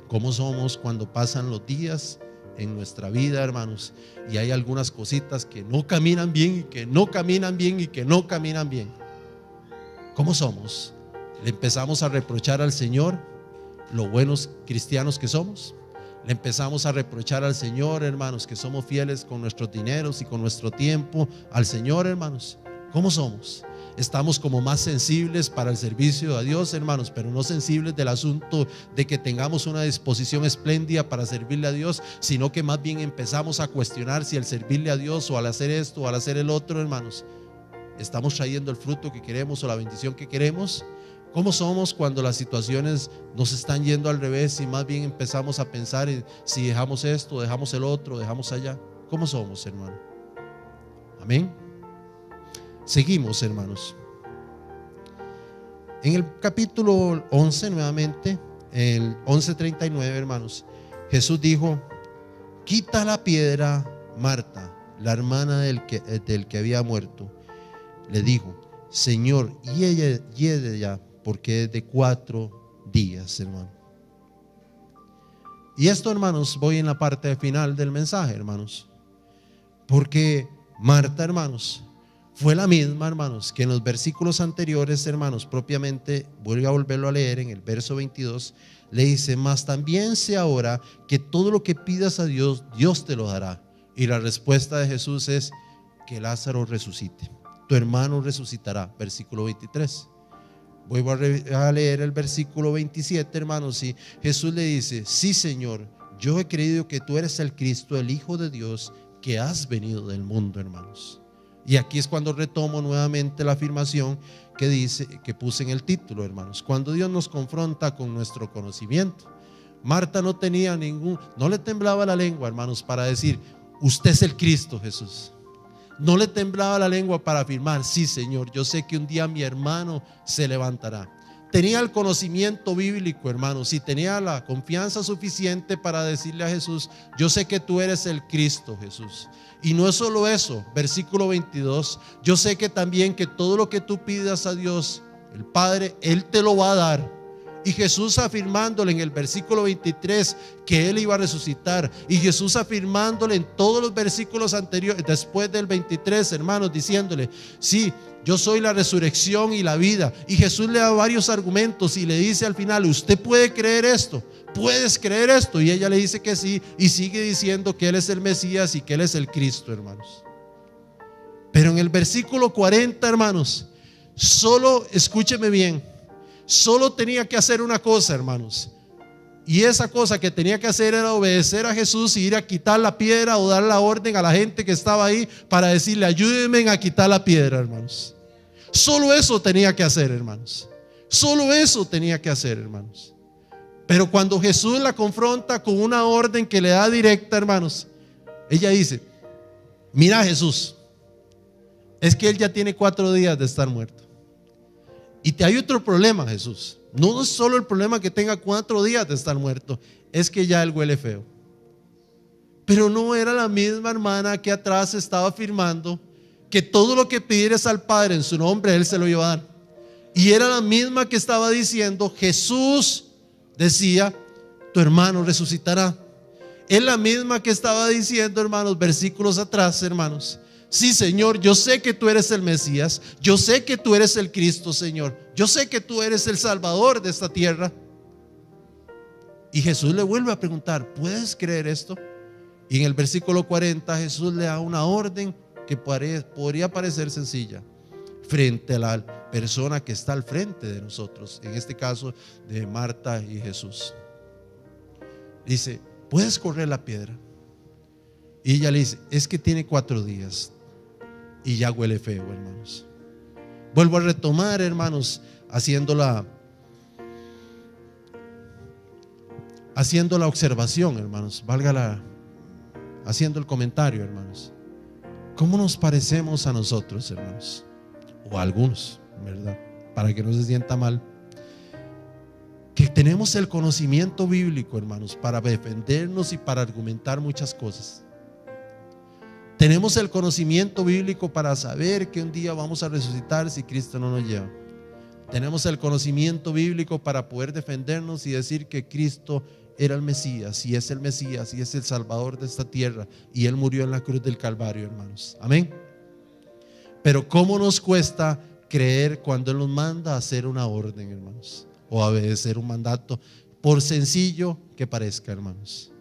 ¿Cómo somos cuando pasan los días en nuestra vida, hermanos, y hay algunas cositas que no caminan bien y que no caminan bien y que no caminan bien? ¿Cómo somos? ¿Le empezamos a reprochar al Señor lo buenos cristianos que somos? Le empezamos a reprochar al Señor, hermanos, que somos fieles con nuestros dineros y con nuestro tiempo al Señor, hermanos. ¿Cómo somos? Estamos como más sensibles para el servicio a Dios, hermanos, pero no sensibles del asunto de que tengamos una disposición espléndida para servirle a Dios, sino que más bien empezamos a cuestionar si al servirle a Dios o al hacer esto o al hacer el otro, hermanos, estamos trayendo el fruto que queremos o la bendición que queremos. ¿Cómo somos cuando las situaciones nos están yendo al revés y más bien empezamos a pensar en si dejamos esto, dejamos el otro, dejamos allá? ¿Cómo somos, hermano? Amén. Seguimos, hermanos. En el capítulo 11, nuevamente, el 11:39, hermanos, Jesús dijo: quita la piedra. Marta, la hermana del que había muerto, le dijo: Señor, y ella ya, porque es de 4 días, hermano. Y esto, hermanos, voy en la parte final del mensaje, hermanos, porque Marta, hermanos, fue la misma, hermanos, que en los versículos anteriores, hermanos, propiamente, voy a volverlo a leer en el verso 22, le dice: mas también sé ahora que todo lo que pidas a Dios, Dios te lo dará. Y la respuesta de Jesús es: que Lázaro resucite, tu hermano resucitará. Versículo 23. Vuelvo a leer el versículo 27, hermanos, y Jesús le dice: sí, Señor, yo he creído que tú eres el Cristo, el Hijo de Dios, que has venido del mundo, hermanos. Y aquí es cuando retomo nuevamente la afirmación que dice, que puse en el título, hermanos, cuando Dios nos confronta con nuestro conocimiento. Marta no tenía no le temblaba la lengua, hermanos, para decir: usted es el Cristo, Jesús. No le temblaba la lengua para afirmar: sí, Señor, yo sé que un día mi hermano se levantará. Tenía el conocimiento bíblico, hermanos, y tenía la confianza suficiente para decirle a Jesús: yo sé que tú eres el Cristo, Jesús. Y no es solo eso, versículo 22, yo sé que también que todo lo que tú pidas a Dios, el Padre, Él te lo va a dar. Y Jesús afirmándole en el versículo 23 que Él iba a resucitar. Y Jesús afirmándole en todos los versículos anteriores, después del 23, hermanos, diciéndole: sí, yo soy la resurrección y la vida. Y Jesús le da varios argumentos y le dice al final: ¿usted puede creer esto? ¿Puedes creer esto? Y ella le dice que sí, y sigue diciendo que Él es el Mesías y que Él es el Cristo, hermanos. Pero en el versículo 40, hermanos, solo, escúcheme bien, solo tenía que hacer una cosa, hermanos. Y esa cosa que tenía que hacer era obedecer a Jesús y ir a quitar la piedra o dar la orden a la gente que estaba ahí para decirle: ayúdenme a quitar la piedra, hermanos. Solo eso tenía que hacer, hermanos. Solo eso tenía que hacer, hermanos. Pero cuando Jesús la confronta con una orden que le da directa, hermanos, ella dice: mira, Jesús, es que él ya tiene 4 días de estar muerto. Y te hay otro problema, Jesús. No es solo el problema que tenga 4 días de estar muerto, es que ya él huele feo. Pero no era la misma hermana que atrás estaba afirmando que todo lo que pidieras al Padre en su nombre, Él se lo iba a dar. Y era la misma que estaba diciendo: Jesús decía: tu hermano resucitará. Es la misma que estaba diciendo, hermanos, versículos atrás, hermanos: sí, Señor, yo sé que tú eres el Mesías, yo sé que tú eres el Cristo, Señor, yo sé que tú eres el Salvador de esta tierra. Y Jesús le vuelve a preguntar: ¿puedes creer esto? Y en el versículo 40 Jesús le da una orden que podría parecer sencilla frente a la persona que está al frente de nosotros, en este caso de Marta y Jesús. Dice: ¿puedes correr la piedra? Y ella le dice: es que tiene 4 días y ya huele feo, hermanos. Vuelvo a retomar, hermanos, haciendo la observación, hermanos, haciendo el comentario, hermanos. ¿Cómo nos parecemos a nosotros, hermanos? O a algunos, ¿verdad? Para que no se sienta mal. Que tenemos el conocimiento bíblico, hermanos, para defendernos y para argumentar muchas cosas. Tenemos el conocimiento bíblico para saber que un día vamos a resucitar si Cristo no nos lleva. Tenemos el conocimiento bíblico para poder defendernos y decir que Cristo era el Mesías, y es el Mesías, y es el Salvador de esta tierra, y Él murió en la cruz del Calvario, hermanos. Amén. Pero ¿cómo nos cuesta creer cuando Él nos manda a hacer una orden, hermanos, o a obedecer un mandato, por sencillo que parezca, hermanos?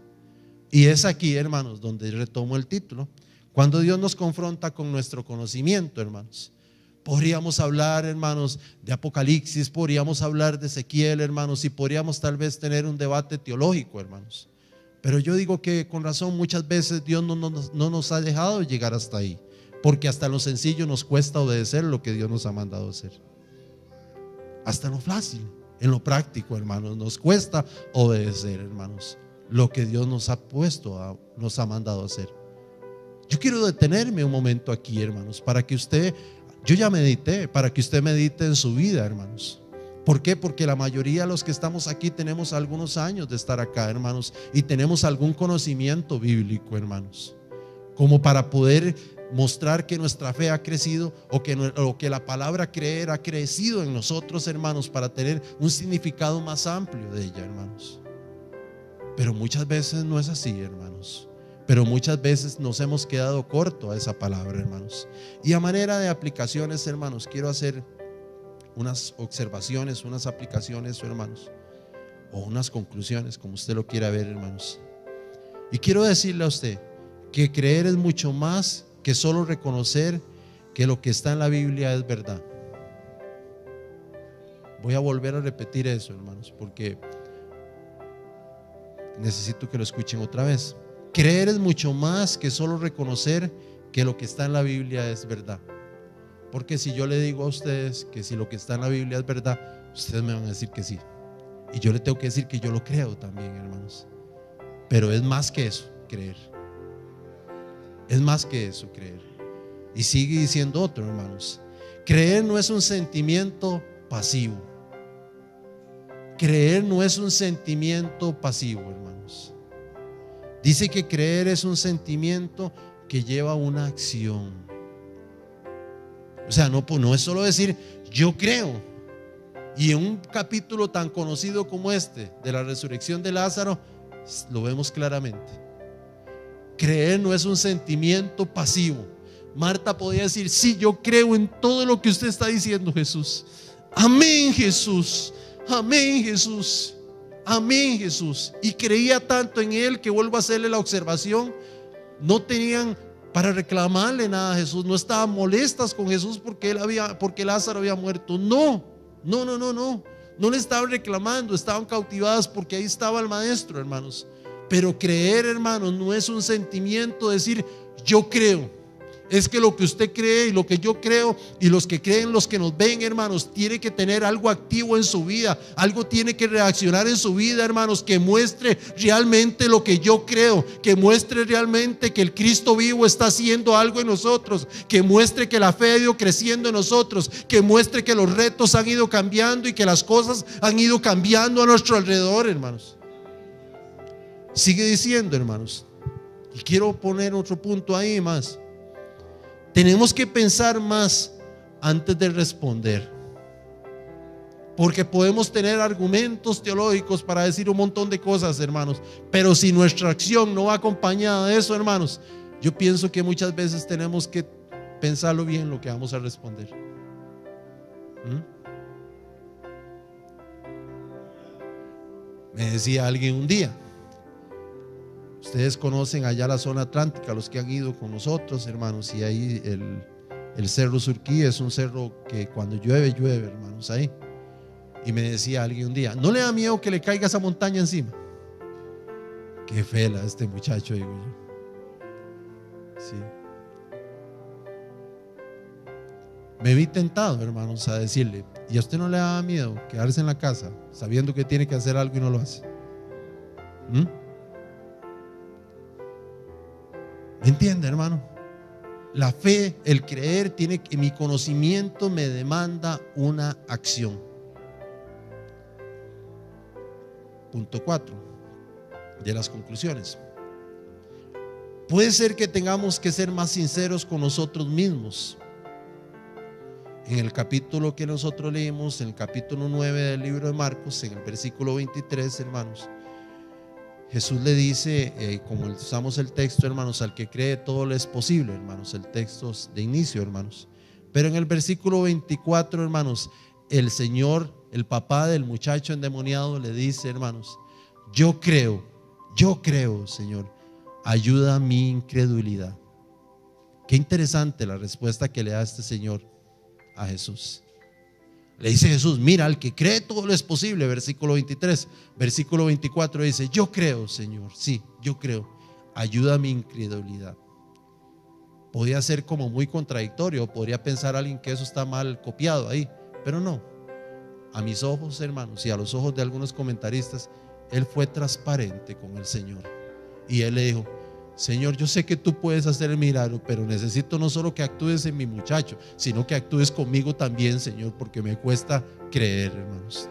Y es aquí, hermanos, donde retomo el título. Cuando Dios nos confronta con nuestro conocimiento, hermanos. Podríamos hablar, hermanos, de Apocalipsis, podríamos hablar de Ezequiel, hermanos, y podríamos tal vez tener un debate teológico, hermanos. Pero yo digo que con razón muchas veces Dios no nos ha dejado llegar hasta ahí, porque hasta lo sencillo nos cuesta obedecer lo que Dios nos ha mandado hacer. Hasta lo fácil, en lo práctico, hermanos, nos cuesta obedecer, hermanos, lo que Dios nos ha puesto, nos ha mandado hacer. Yo quiero detenerme un momento aquí, hermanos, para que usted, yo ya medité, para que usted medite en su vida, hermanos. ¿Por qué? Porque la mayoría de los que estamos aquí tenemos algunos años de estar acá, hermanos, y tenemos algún conocimiento bíblico, hermanos, como para poder mostrar que nuestra fe ha crecido o que la palabra creer ha crecido en nosotros, hermanos, para tener un significado más amplio de ella, hermanos. Pero muchas veces no es así, hermanos. Pero muchas veces nos hemos quedado corto a esa palabra, hermanos. Y a manera de aplicaciones, hermanos, quiero hacer unas observaciones, unas aplicaciones, hermanos, o unas conclusiones, como usted lo quiera ver, hermanos. Y quiero decirle a usted que creer es mucho más que solo reconocer que lo que está en la Biblia es verdad. Voy a volver a repetir eso, hermanos, porque necesito que lo escuchen otra vez. Creer es mucho más que solo reconocer que lo que está en la Biblia es verdad. Porque si yo le digo a ustedes que si lo que está en la Biblia es verdad, ustedes me van a decir que sí. Y yo le tengo que decir que yo lo creo también, hermanos. Pero es más que eso, creer. Es más que eso, creer. Y sigue diciendo otro, hermanos. Creer no es un sentimiento pasivo. Creer no es un sentimiento pasivo, hermanos. Dice que creer es un sentimiento que lleva una acción. O sea, no es solo decir yo creo. Y en un capítulo tan conocido como este de la resurrección de Lázaro, lo vemos claramente. Creer no es un sentimiento pasivo. Marta podía decir: sí, yo creo en todo lo que usted está diciendo, Jesús. Amén, Jesús. Amén, Jesús. Amén, Jesús. Y creía tanto en él que, vuelvo a hacerle la observación, no tenían para reclamarle nada a Jesús. No estaban molestas con Jesús porque Lázaro había muerto. No le estaban reclamando. Estaban cautivadas porque ahí estaba el maestro, hermanos. Pero creer, hermanos, no es un sentimiento decir yo creo. Es que lo que usted cree y lo que yo creo y los que creen, los que nos ven, hermanos, tiene que tener algo activo en su vida. Algo tiene que reaccionar en su vida, hermanos, que muestre realmente lo que yo creo, que muestre realmente que el Cristo vivo está haciendo algo en nosotros, que muestre que la fe ha ido creciendo en nosotros, que muestre que los retos han ido cambiando y que las cosas han ido cambiando a nuestro alrededor, hermanos. Sigue diciendo, hermanos, y quiero poner otro punto ahí más. Tenemos que pensar más antes de responder, porque podemos tener argumentos teológicos para decir un montón de cosas, hermanos, pero si nuestra acción no va acompañada de eso, hermanos, yo pienso que muchas veces tenemos que pensarlo bien lo que vamos a responder. Me decía alguien un día: ustedes conocen allá la zona atlántica, los que han ido con nosotros, hermanos, y ahí el cerro Surquí es un cerro que cuando llueve, hermanos, ahí. Y me decía alguien un día: ¿no le da miedo que le caiga esa montaña encima? Qué fela este muchacho, digo yo. Sí. Me vi tentado, hermanos, a decirle: ¿y a usted no le da miedo quedarse en la casa sabiendo que tiene que hacer algo y no lo hace? ¿Me entiende, hermano? La fe, el creer, tiene que, mi conocimiento me demanda una acción. Punto 4 de las conclusiones. Puede ser que tengamos que ser más sinceros con nosotros mismos. En el capítulo que nosotros leímos, en el capítulo 9 del libro de Marcos, en el versículo 23, hermanos, Jesús le dice, como usamos el texto, hermanos: al que cree todo le es posible, hermanos, el texto de inicio, hermanos. Pero en el versículo 24, hermanos, el Señor, el papá del muchacho endemoniado, le dice, hermanos: yo creo, Señor, ayuda mi incredulidad. Qué interesante la respuesta que le da este Señor a Jesús. Le dice Jesús: mira, al que cree todo lo es posible, versículo 23. Versículo 24 dice: yo creo, Señor, sí, yo creo, ayuda mi incredulidad. Podría ser como muy contradictorio, podría pensar alguien que eso está mal copiado ahí, pero no. A mis ojos, hermanos, y a los ojos de algunos comentaristas, él fue transparente con el Señor. Y él le dijo: Señor, yo sé que tú puedes hacer el milagro, pero necesito no solo que actúes en mi muchacho, sino que actúes conmigo también, Señor, porque me cuesta creer, hermanos.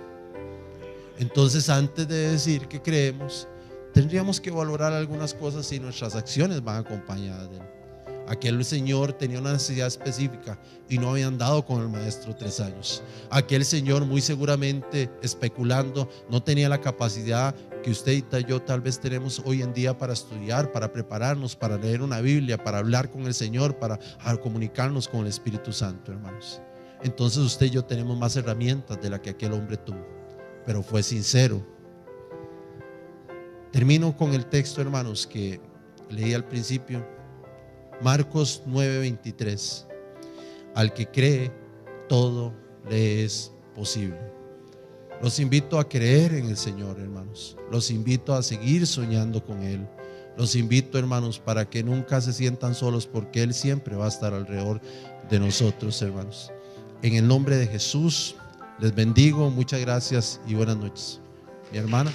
Entonces, antes de decir que creemos, tendríamos que valorar algunas cosas si nuestras acciones van acompañadas de él. Aquel señor tenía una necesidad específica y no había andado con el maestro 3 años. Aquel señor, muy seguramente especulando, no tenía la capacidad que usted y yo tal vez tenemos hoy en día para estudiar, para prepararnos, para leer una Biblia, para hablar con el Señor, para comunicarnos con el Espíritu Santo, hermanos. Entonces usted y yo tenemos más herramientas de las que aquel hombre tuvo, pero fue sincero. Termino con el texto, hermanos, que leí al principio. Marcos 9:23. Al que cree, todo le es posible. Los invito a creer en el Señor, hermanos. Los invito a seguir soñando con Él. Los invito, hermanos, para que nunca se sientan solos, porque Él siempre va a estar alrededor de nosotros, hermanos. En el nombre de Jesús, les bendigo. Muchas gracias y buenas noches. Mi hermana.